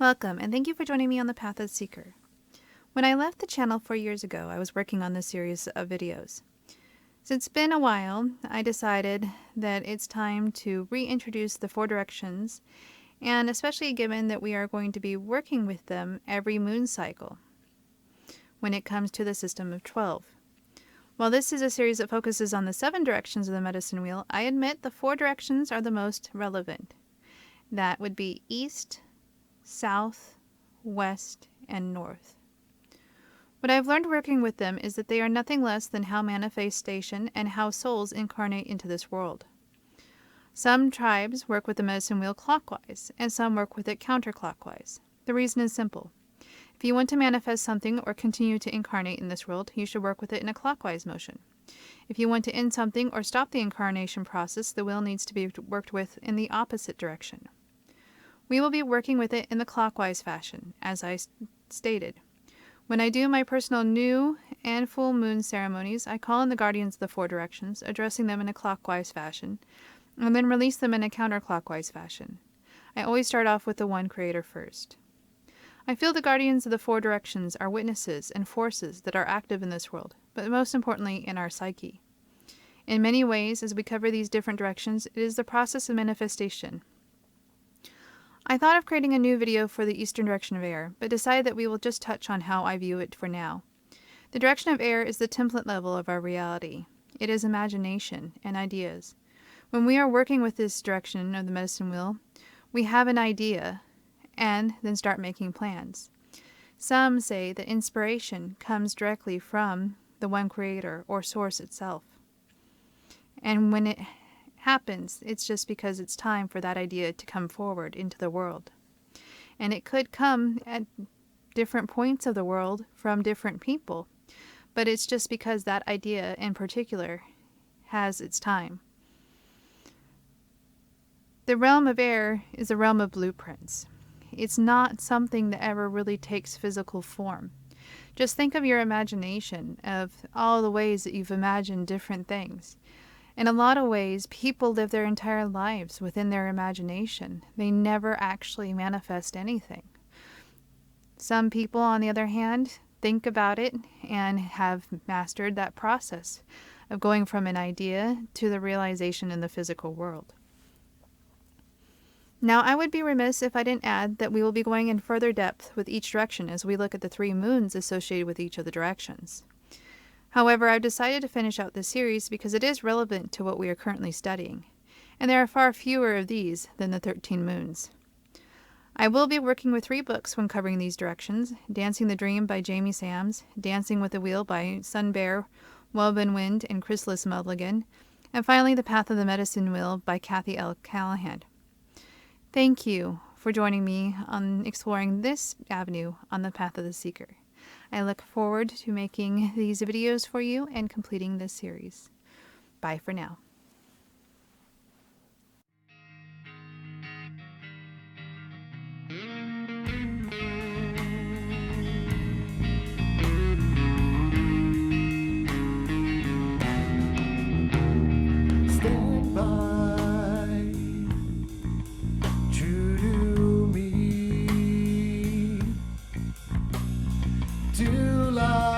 Welcome, and thank you for joining me on the Path of the Seeker. When I left the channel 4 years ago, I was working on this series of videos. Since it's been a while, I decided that it's time to reintroduce the 4 directions, and especially given that we are going to be working with them every moon cycle when it comes to the system of 12. While this is a series that focuses on the 7 directions of the medicine wheel, I admit the 4 directions are the most relevant. That would be east, south, west, and north. What I've learned working with them is that they are nothing less than how manifestation and how souls incarnate into this world. Some tribes work with the medicine wheel clockwise, and some work with it counterclockwise. The reason is simple. If you want to manifest something or continue to incarnate in this world, you should work with it in a clockwise motion. If you want to end something or stop the incarnation process, the wheel needs to be worked with in the opposite direction. We will be working with it in the clockwise fashion, as I stated. When I do my personal new and full moon ceremonies, I call in the guardians of the 4 directions, addressing them in a clockwise fashion, and then release them in a counterclockwise fashion. I always start off with the one creator first. I feel the guardians of the 4 directions are witnesses and forces that are active in this world, but most importantly in our psyche. In many ways, as we cover these different directions, it is the process of manifestation. I thought of creating a new video for the eastern direction of air, but decided that we will just touch on how I view it for now. The direction of air is the template level of our reality. It is imagination and ideas. When we are working with this direction of the medicine wheel, we have an idea and then start making plans. Some say that inspiration comes directly from the one creator or source itself. And when it happens, it's just because it's time for that idea to come forward into the world. And it could come at different points of the world from different people, but it's just because that idea in particular has its time. The realm of air is a realm of blueprints. It's not something that ever really takes physical form. Just think of your imagination, of all the ways that you've imagined different things. In a lot of ways, people live their entire lives within their imagination. They never actually manifest anything. Some people, on the other hand, think about it and have mastered that process of going from an idea to the realization in the physical world. Now, I would be remiss if I didn't add that we will be going in further depth with each direction as we look at the 3 moons associated with each of the directions. However, I've decided to finish out this series because it is relevant to what we are currently studying, and there are far fewer of these than the 13 moons. I will be working with 3 books when covering these directions: Dancing the Dream by Jamie Sams, Dancing with the Wheel by Sun Bear, Welbin Wind, and Chrysalis Mulligan, and finally The Path of the Medicine Wheel by Kathy L. Callahan. Thank you for joining me on exploring this avenue on the Path of the Seeker. I look forward to making these videos for you and completing this series. Bye for now. Stand by, true to me, to love.